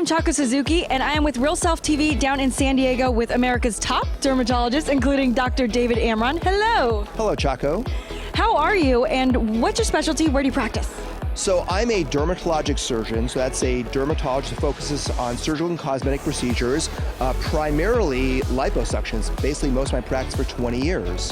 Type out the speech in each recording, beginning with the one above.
Chako Suzuki, and I am with Real Self TV down in San Diego with America's top dermatologists, including Dr. David Amron. Hello. Hello, Chako. How are you, and what's your specialty? Where do you practice? So I'm a dermatologic surgeon, so that's a dermatologist that focuses on surgical and cosmetic procedures, primarily liposuctions, basically most of my practice for 20 years.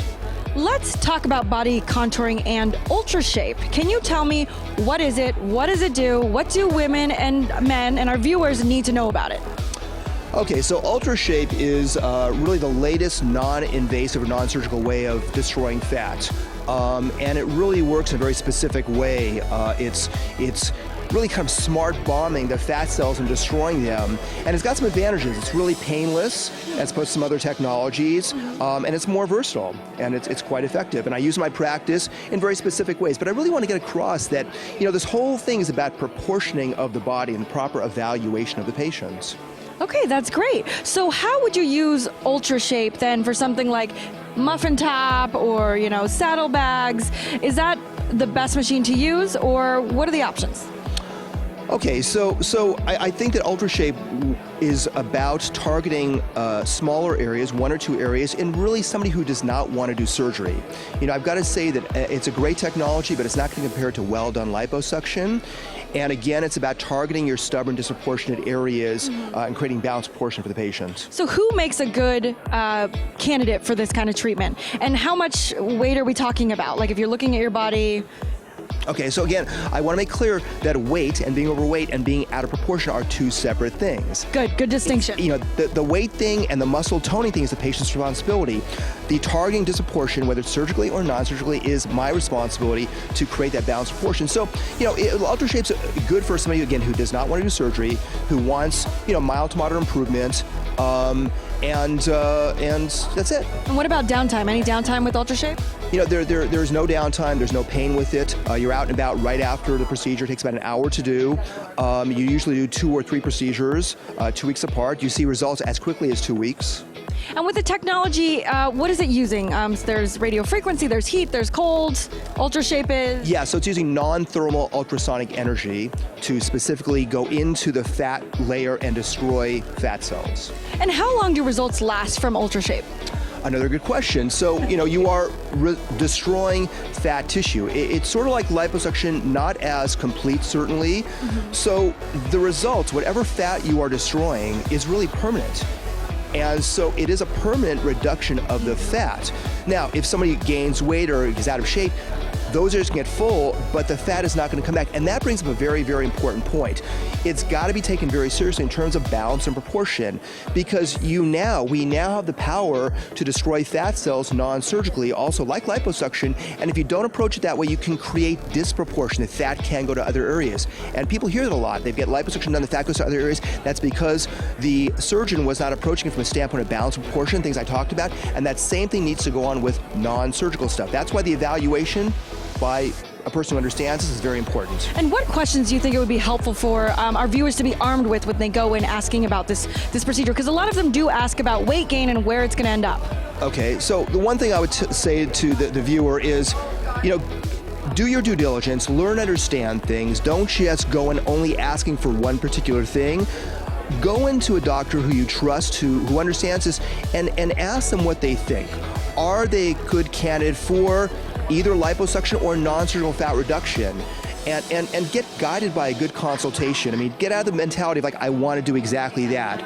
Let's talk about body contouring and Ultrashape. Can you tell me what is it, what does it do, what do women and men and our viewers need to know about it? Okay, so Ultrashape is really the latest non-invasive or non-surgical way of destroying fat. And it really works in a very specific way. It's really kind of smart bombing the fat cells and destroying them. And it's got some advantages. It's really painless as opposed to some other technologies. And it's more versatile, and it's quite effective. And I use my practice in very specific ways. But I really want to get across that, this whole thing is about proportioning of the body and the proper evaluation of the patient. Okay, that's great. So how would you use Ultrashape then for something like muffin top or, saddlebags? Is that the best machine to use, or what are the options? Okay, so I think that Ultrashape is about targeting smaller areas, one or two areas, and really somebody who does not want to do surgery. I've got to say that it's a great technology, but it's not going to compare to well-done liposuction. And again, it's about targeting your stubborn, disproportionate areas and creating balanced proportion for the patient. So who makes a good candidate for this kind of treatment? And how much weight are we talking about? Like if you're looking at your body. Okay, so again, I want to make clear that weight and being overweight and being out of proportion are two separate things. Good distinction. The weight thing and the muscle toning thing is the patient's responsibility. The targeting disproportion, whether it's surgically or non-surgically, is my responsibility to create that balanced proportion. So, Ultrashape's good for somebody, again, who does not want to do surgery, who wants, mild to moderate improvement, and that's it. And what about downtime? Any downtime with Ultrashape? There's no downtime. There's no pain with it. You're out and about right after the procedure. It takes about an hour to do. You usually do 2 or 3 procedures 2 weeks apart. You see results as quickly as 2 weeks. And with the technology, what is it using? There's radio frequency, there's heat, there's cold. Ultrashape is? Yeah, so it's using non-thermal ultrasonic energy to specifically go into the fat layer and destroy fat cells. And how long do results last from Ultrashape? Another good question. So, you are destroying fat tissue. It's sort of like liposuction, not as complete, certainly. So the results, whatever fat you are destroying, is really permanent. And so it is a permanent reduction of the fat. Now, if somebody gains weight or is out of shape, those areas can get full, but the fat is not going to come back. And that brings up a very, very important point. It's got to be taken very seriously in terms of balance and proportion, because we now have the power to destroy fat cells non-surgically, also like liposuction. And if you don't approach it that way, you can create disproportion. The fat can go to other areas. And people hear that a lot. They get liposuction done, the fat goes to other areas. That's because the surgeon was not approaching it from a standpoint of balance and proportion, things I talked about. And that same thing needs to go on with non-surgical stuff. That's why the evaluation by a person who understands this is very important. And what questions do you think it would be helpful for our viewers to be armed with when they go in asking about this procedure? Because a lot of them do ask about weight gain and where it's going to end up. Okay, so the one thing I would say to the viewer is, do your due diligence, learn, understand things. Don't just go in only asking for one particular thing. Go into a doctor who you trust, who understands this, and ask them what they think. Are they a good candidate for either liposuction or non-surgical fat reduction? And get guided by a good consultation. I mean, get out of the mentality of like, I want to do exactly that.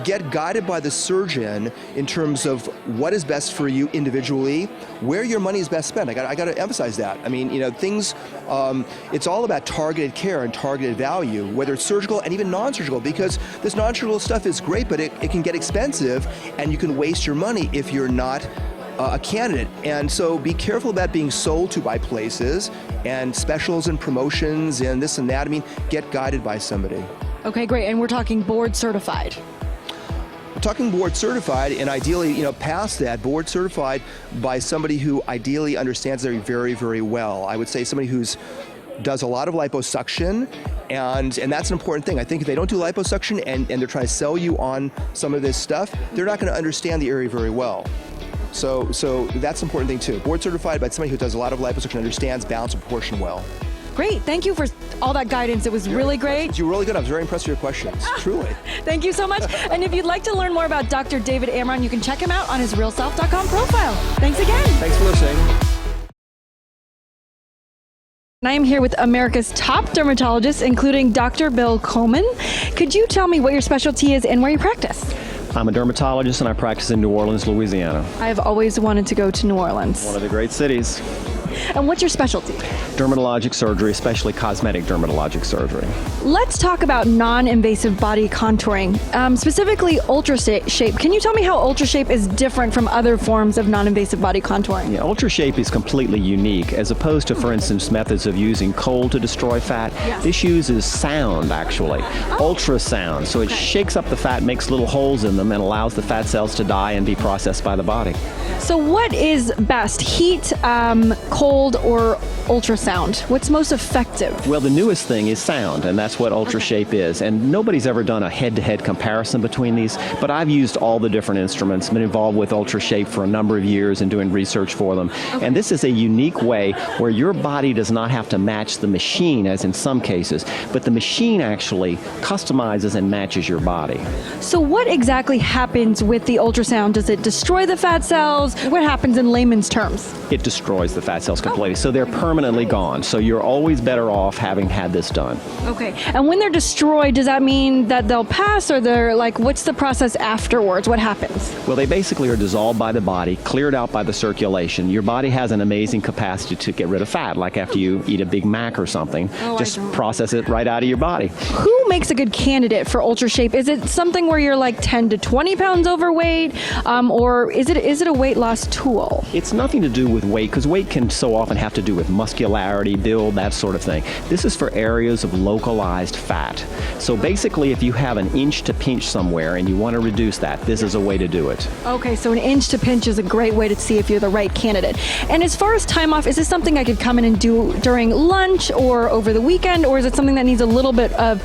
Get guided by the surgeon in terms of what is best for you individually, where your money is best spent. I got to emphasize that. I mean, things, it's all about targeted care and targeted value, whether it's surgical and even non-surgical, because this non-surgical stuff is great, but it can get expensive, and you can waste your money if you're not a candidate. And so be careful about being sold to by places and specials and promotions and this and that. I mean, get guided by somebody. Okay, great. And we're talking board certified. We're talking board certified, and ideally, past that, board certified by somebody who ideally understands it very, very well. I would say somebody who's does a lot of liposuction, and that's an important thing. I think if they don't do liposuction and they're trying to sell you on some of this stuff, they're not going to understand the area very well. So that's an important thing too. Board certified by somebody who does a lot of liposuction, understands balance and proportion well. Great. Thank you for all that guidance. It was really great. You're really good. I was very impressed with your questions. Truly. Thank you so much. And if you'd like to learn more about Dr. David Amron, you can check him out on his realself.com profile. Thanks again. Thanks for listening. And I am here with America's top dermatologists, including Dr. Bill Coleman. Could you tell me what your specialty is and where you practice? I'm a dermatologist and I practice in New Orleans, Louisiana. I have always wanted to go to New Orleans. One of the great cities. And what's your specialty? Dermatologic surgery, especially cosmetic dermatologic surgery. Let's talk about non-invasive body contouring, specifically Ultrashape. Can you tell me how Ultrashape is different from other forms of non-invasive body contouring? Yeah, Ultrashape is completely unique as opposed to, for instance, methods of using cold to destroy fat. Yes. This uses sound, actually, ultrasound. So it shakes up the fat, makes little holes in them, and allows the fat cells to die and be processed by the body. So what is best, heat, cold, or ultrasound? What's most effective? Well, the newest thing is sound, and that's what Ultrashape is. And nobody's ever done a head-to-head comparison between these, but I've used all the different instruments, been involved with Ultrashape for a number of years and doing research for them. And this is a unique way where your body does not have to match the machine, as in some cases, but the machine actually customizes and matches your body. So what exactly happens with the ultrasound? Does it destroy the fat cells? What happens in layman's terms? It destroys the fat cells completely, so they're permanently gone. So you're always better off having had this done. Okay, and when they're destroyed, does that mean that they'll pass, or they're like, what's the process afterwards? What happens? Well, they basically are dissolved by the body, cleared out by the circulation. Your body has an amazing capacity to get rid of fat, like after you eat a Big Mac or something. Just process it right out of your body. Who makes a good candidate for Ultrashape? Is it something where you're like 10 to 20 pounds overweight, or is it a weight loss tool? It's nothing to do with weight, because weight can so often have to do with muscularity, build, that sort of thing. This is for areas of localized fat. So basically, if you have an inch to pinch somewhere and you want to reduce that, this is a way to do it. Okay, so an inch to pinch is a great way to see if you're the right candidate. And as far as time off, is this something I could come in and do during lunch or over the weekend, or is it something that needs a little bit of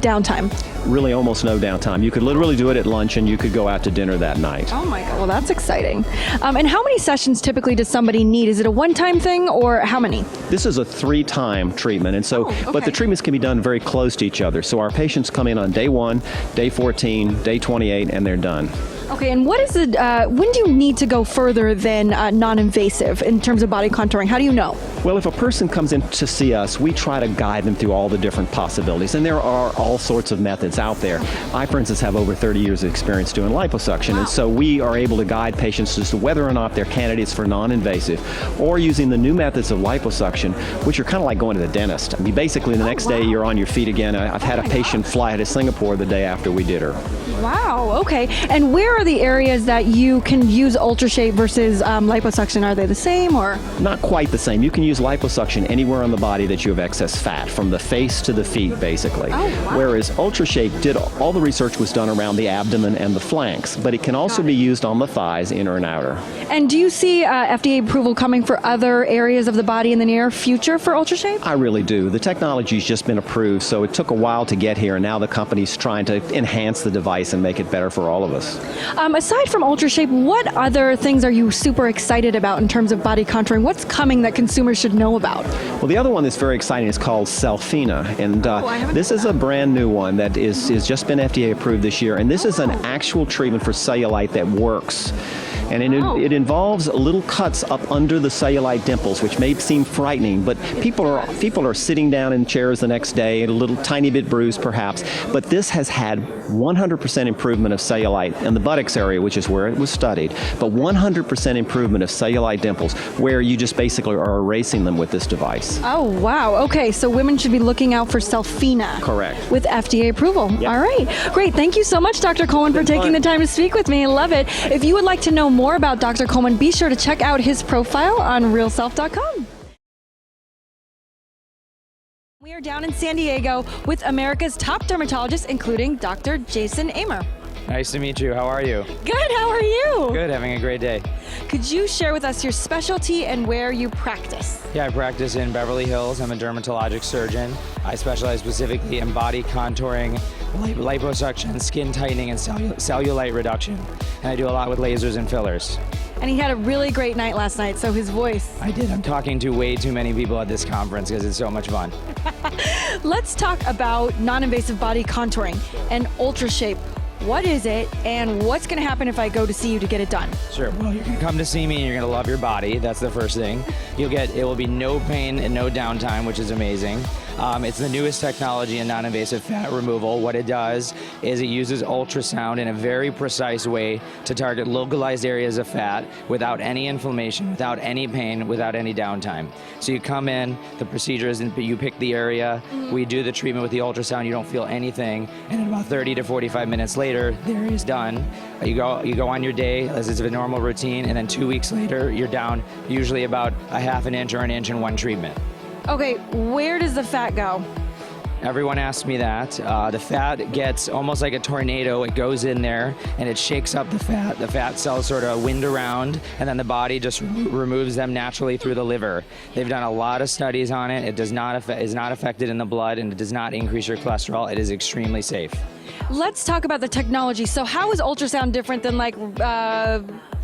downtime? Really almost no downtime. You could literally do it at lunch and you could go out to dinner that night. Oh my God, well that's exciting. And how many sessions typically does somebody need? Is it a one-time thing or how many? This is a 3-time treatment, and so, but the treatments can be done very close to each other. So our patients come in on day 1, day 14, day 28, and they're done. Okay, and what is the, when do you need to go further than non-invasive in terms of body contouring? How do you know? Well, if a person comes in to see us, we try to guide them through all the different possibilities, and there are all sorts of methods out there. I, for instance, have over 30 years of experience doing liposuction, and so we are able to guide patients as to whether or not they're candidates for non-invasive or using the new methods of liposuction, which are kind of like going to the dentist. I mean, basically, the next day you're on your feet again. I've had a patient fly out of Singapore the day after we did her. Wow, okay. And where are the areas that you can use Ultrashape versus liposuction? Are they the same or? Not quite the same. You can use liposuction anywhere on the body that you have excess fat, from the face to the feet, basically. Oh, wow. Whereas Ultrashape all the research was done around the abdomen and the flanks, but it can also be used on the thighs, inner and outer. And do you see FDA approval coming for other areas of the body in the near future for Ultrashape? I really do. The technology's just been approved, so it took a while to get here, and now the company's trying to enhance the device and make it better for all of us. Aside from Ultrashape, what other things are you super excited about in terms of body contouring? What's coming that consumers should know about? Well, the other one that's very exciting is called Selfina, and this is a brand new one that is just been FDA approved this year, and this is an actual treatment for cellulite that works. And it involves little cuts up under the cellulite dimples, which may seem frightening, but people are sitting down in chairs the next day, a little tiny bit bruised perhaps, but this has had 100% improvement of cellulite in the buttocks area, which is where it was studied, but 100% improvement of cellulite dimples, where you just basically are erasing them with this device. Oh, wow. Okay, so women should be looking out for Selfina. Correct. With FDA approval. Yep. All right. Great. Thank you so much, Dr. Coleman, for taking the time to speak with me. I love it. If you would like to know more about Dr. Coleman, be sure to check out his profile on realself.com. We are down in San Diego with America's top dermatologists, including Dr. Jason Amer. Nice to meet you. How are you? Good. How are you? Good. Having a great day. Could you share with us your specialty and where you practice? Yeah, I practice in Beverly Hills. I'm a dermatologic surgeon. I specialize specifically in body contouring, liposuction, skin tightening, and cellulite reduction. And I do a lot with lasers and fillers. And he had a really great night last night, so his voice. I did. I'm talking to way too many people at this conference because it's so much fun. Let's talk about non-invasive body contouring and Ultrashape. What is it, and what's going to happen if I go to see you to get it done? Sure. Well, you're going to come to see me and you're going to love your body. That's the first thing. It will be no pain and no downtime, which is amazing. It's the newest technology in non-invasive fat removal. What it does is it uses ultrasound in a very precise way to target localized areas of fat without any inflammation, without any pain, without any downtime. So you come in, the procedure is, you pick the area, we do the treatment with the ultrasound, you don't feel anything, and in about 30 to 45 minutes later, the area is done. You go on your day as it's a normal routine, and then 2 weeks later, you're down usually about a half an inch or an inch in one treatment. Okay, where does the fat go? Everyone asks me that. The fat gets almost like a tornado. It goes in there and it shakes up the fat. The fat cells sort of wind around, and then the body just removes them naturally through the liver. They've done a lot of studies on it. It is not affected in the blood, and it does not increase your cholesterol. It is extremely safe. Let's talk about the technology. So how is ultrasound different than like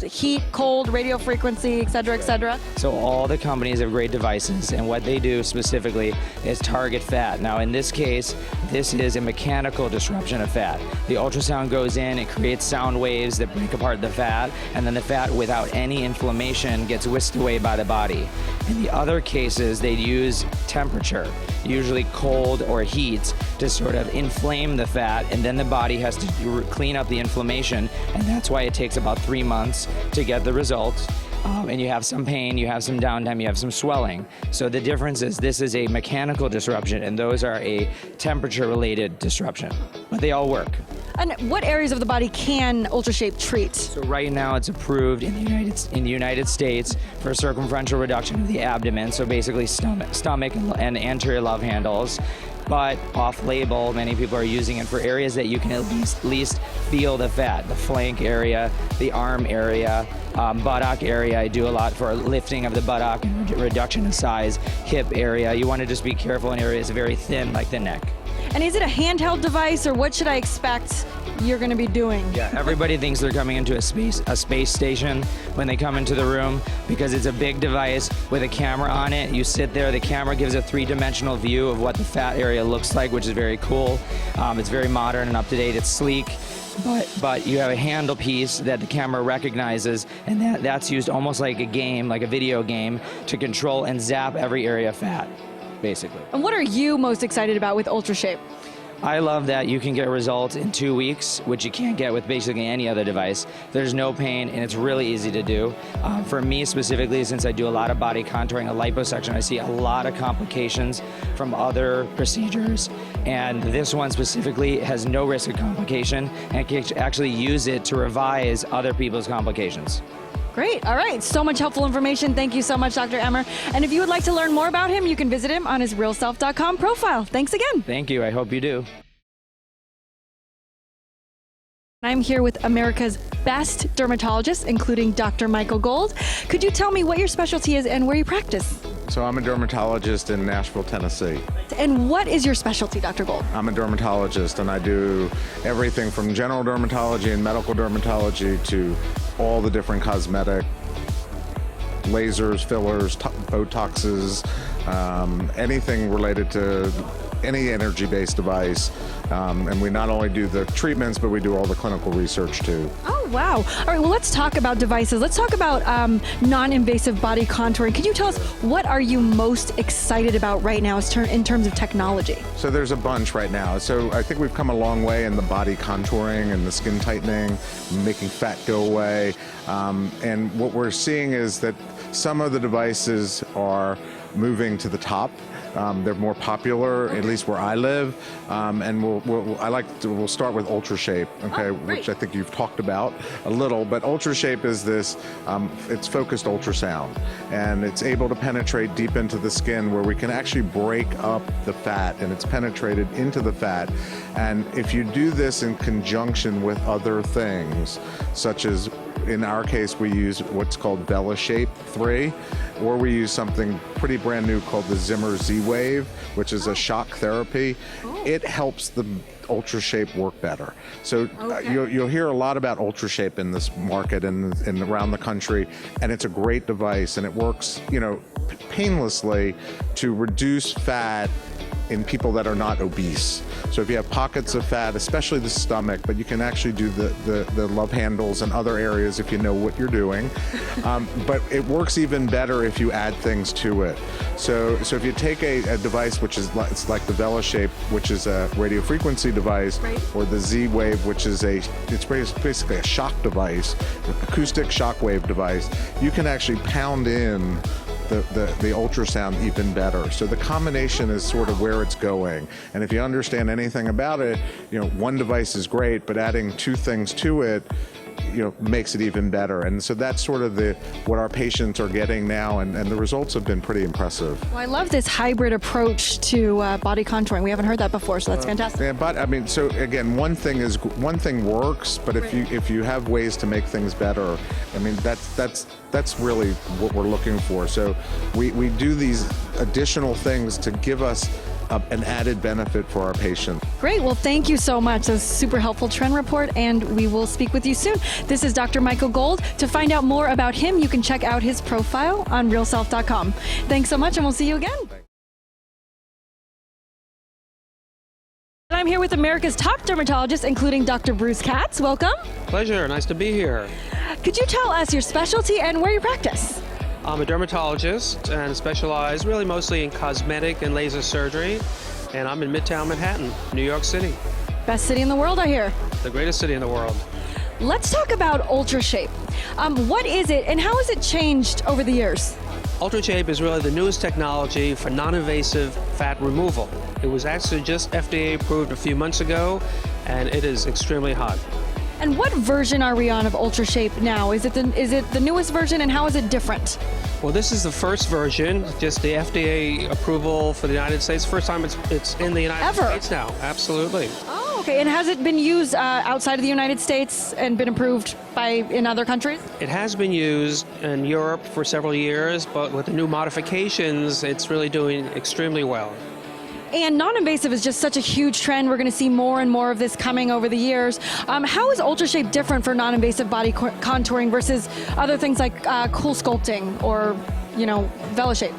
heat, cold, radio frequency, et cetera, et cetera? So all the companies have great devices, and what they do specifically is target fat. Now in this case, this is a mechanical disruption of fat. The ultrasound goes in, it creates sound waves that break apart the fat, and then the fat without any inflammation gets whisked away by the body. In the other cases, they use temperature, usually cold or heat, to sort of inflame the fat, and then the body has to clean up the inflammation, and that's why it takes about 3 months to get the results. And you have some pain, you have some downtime, you have some swelling. So the difference is this is a mechanical disruption, and those are a temperature-related disruption, but they all work. And what areas of the body can Ultrashape treat? So right now it's approved in the United States for circumferential reduction of the abdomen, so basically stomach and anterior love handles. But off-label, many people are using it for areas that you can at least feel the fat, the flank area, the arm area, buttock area. I do a lot for lifting of the buttock and reduction of size, hip area. You want to just be careful in areas very thin, like the neck. And is it a handheld device, or what should I expect you're going to be doing? Yeah, everybody thinks they're coming into a space station when they come into the room, because it's a big device with a camera on it. You sit there, the camera gives a three-dimensional view of what the fat area looks like, which is very cool. It's very modern and up-to-date. It's sleek. But you have a handle piece that the camera recognizes, and that's used almost like a game, like a video game, to control and zap every area of fat, basically. And what are you most excited about with Ultrashape? I love that you can get results in 2 weeks, which you can't get with basically any other device. There's no pain, and it's really easy to do. For me specifically, since I do a lot of body contouring, a liposuction, I see a lot of complications from other procedures, and this one specifically has no risk of complication, and can actually use it to revise other people's complications. Great. All right. So much helpful information. Thank you so much, Dr. Emmer. And if you would like to learn more about him, you can visit him on his realself.com profile. Thanks again. Thank you. I hope you do. I'm here with America's best dermatologists, including Dr. Michael Gold. Could you tell me what your specialty is and where you practice? So I'm a dermatologist in Nashville, Tennessee. And what is your specialty, Dr. Gold? I'm a dermatologist, and I do everything from general dermatology and medical dermatology to all the different cosmetic, lasers, fillers, Botoxes, anything related to any energy-based device. And we not only do the treatments, but we do all the clinical research too. Oh, wow. All right, well, let's talk about devices. Let's talk about non-invasive body contouring. Can you tell us, what are you most excited about right now in terms of technology? So there's a bunch right now. So I think we've come a long way in the body contouring and the skin tightening, making fat go away. And what we're seeing is that some of the devices are moving to the top. They're more popular, at least where I live, and we'll start with Ultrashape, okay, which I think you've talked about a little. But Ultrashape is this, it's focused ultrasound, and it's able to penetrate deep into the skin where we can actually break up the fat, and it's penetrated into the fat. And if you do this in conjunction with other things, such as in our case, we use what's called VeloShape 3, or we use something pretty brand new called the Zimmer Z Z-Wave, which is a shock therapy. It helps the Ultrashape work better. So you'll hear a lot about Ultrashape in this market and around the country, and it's a great device, and it works, painlessly to reduce fat in people that are not obese. So if you have pockets of fat, especially the stomach, but you can actually do the love handles and other areas if you know what you're doing. But it works even better if you add things to it. So if you take a device which is it's like the Ultrashape, which is a radio frequency device, or the Z-Wave, which is it's basically a shock device, acoustic shock wave device, you can actually pound in the ultrasound even better. So the combination is sort of where it's going. And if you understand anything about it, one device is great, but adding two things to it, makes it even better. And so that's sort of what our patients are getting now, and the results have been pretty impressive. Well, I love this hybrid approach to body contouring. We haven't heard that before, so that's fantastic. Yeah, but so again, one thing works, but if you have ways to make things better, that's really what we're looking for. So we do these additional things to give us an added benefit for our patient. Great. Well, thank you so much. That was a super helpful trend report, and we will speak with you soon. This is Dr. Michael Gold. To find out more about him, you can check out his profile on realself.com. Thanks so much, and we'll see you again. I'm here with America's top dermatologists, including Dr. Bruce Katz. Welcome. Pleasure. Nice to be here. Could you tell us your specialty and where you practice? I'm a dermatologist and specialize really mostly in cosmetic and laser surgery, and I'm in Midtown Manhattan, New York City. Best city in the world, I hear. The greatest city in the world. Let's talk about Ultrashape. What is it, and how has it changed over the years? Ultrashape is really the newest technology for non-invasive fat removal. It was actually just FDA approved a few months ago, and it is extremely hot. And what version are we on of Ultrashape now? Is it the newest version, and how is it different? Well, this is the first version, just the FDA approval for the United States. First time it's in the United States now. Absolutely. Oh, okay. And has it been used outside of the United States and been approved in other countries? It has been used in Europe for several years, but with the new modifications, it's really doing extremely well. And non-invasive is just such a huge trend. We're going to see more and more of this coming over the years. How is Ultrashape different for non-invasive body contouring versus other things like cool sculpting or, Ultrashape?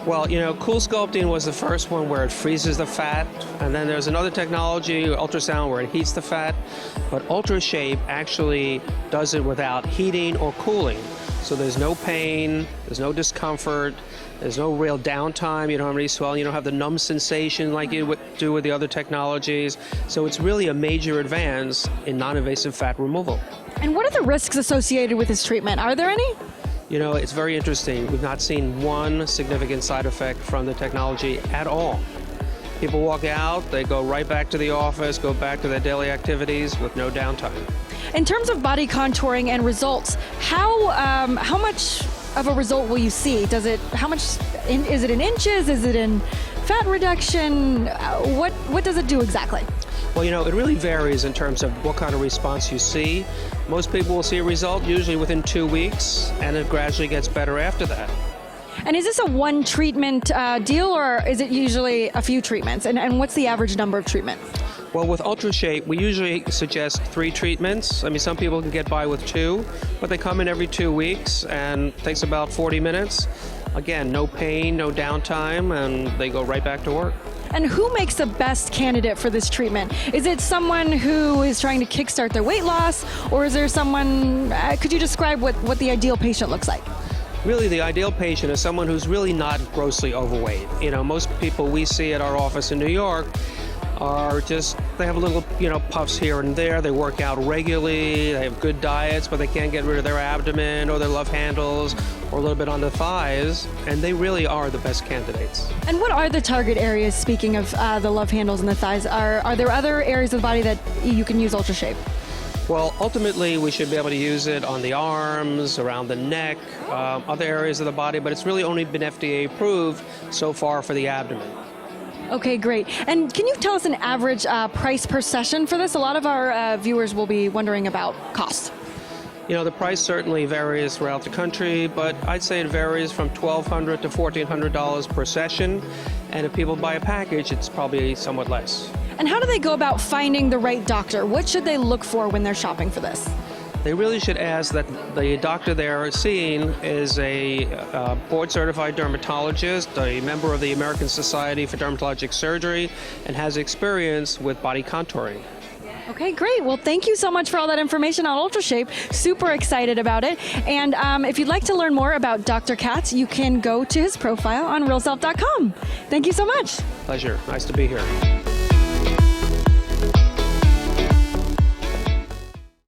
Well, cool sculpting was the first one where it freezes the fat, and then there's another technology, ultrasound, where it heats the fat. But Ultrashape actually does it without heating or cooling. So there's no pain, there's no discomfort, there's no real downtime, you don't have any swelling, you don't have the numb sensation like you would do with the other technologies. So it's really a major advance in non-invasive fat removal. And what are the risks associated with this treatment? Are there any? It's very interesting. We've not seen one significant side effect from the technology at all. People walk out, they go right back to the office, go back to their daily activities with no downtime. In terms of body contouring and results, how much of a result will you see? How much is it in inches? Is it in fat reduction? What does it do exactly? Well, it really varies in terms of what kind of response you see. Most people will see a result usually within 2 weeks, and it gradually gets better after that. And is this a one treatment deal, or is it usually a few treatments? And what's the average number of treatments? Well, with Ultrashape, we usually suggest 3 treatments. Some people can get by with 2, but they come in every 2 weeks and it takes about 40 minutes. Again, no pain, no downtime, and they go right back to work. And who makes the best candidate for this treatment? Is it someone who is trying to kickstart their weight loss, or is there someone, could you describe what the ideal patient looks like? Really, the ideal patient is someone who's really not grossly overweight. Most people we see at our office in New York are they have little, puffs here and there. They work out regularly. They have good diets, but they can't get rid of their abdomen or their love handles or a little bit on the thighs. And they really are the best candidates. And what are the target areas, speaking of the love handles and the thighs? Are there other areas of the body that you can use Ultrashape? Well, ultimately, we should be able to use it on the arms, around the neck, other areas of the body, but it's really only been FDA approved so far for the abdomen. Okay, great. And can you tell us an average price per session for this? A lot of our viewers will be wondering about cost. You know, the price certainly varies throughout the country, but I'd say it varies from $1,200 to $1,400 per session. And if people buy a package, it's probably somewhat less. And how do they go about finding the right doctor? What should they look for when they're shopping for this? They really should ask that the doctor they're seeing is a board-certified dermatologist, a member of the American Society for Dermatologic Surgery, and has experience with body contouring. Okay, great. Well, thank you so much for all that information on Ultrashape. Super excited about it. And if you'd like to learn more about Dr. Katz, you can go to his profile on realself.com. Thank you so much. Pleasure. Nice to be here.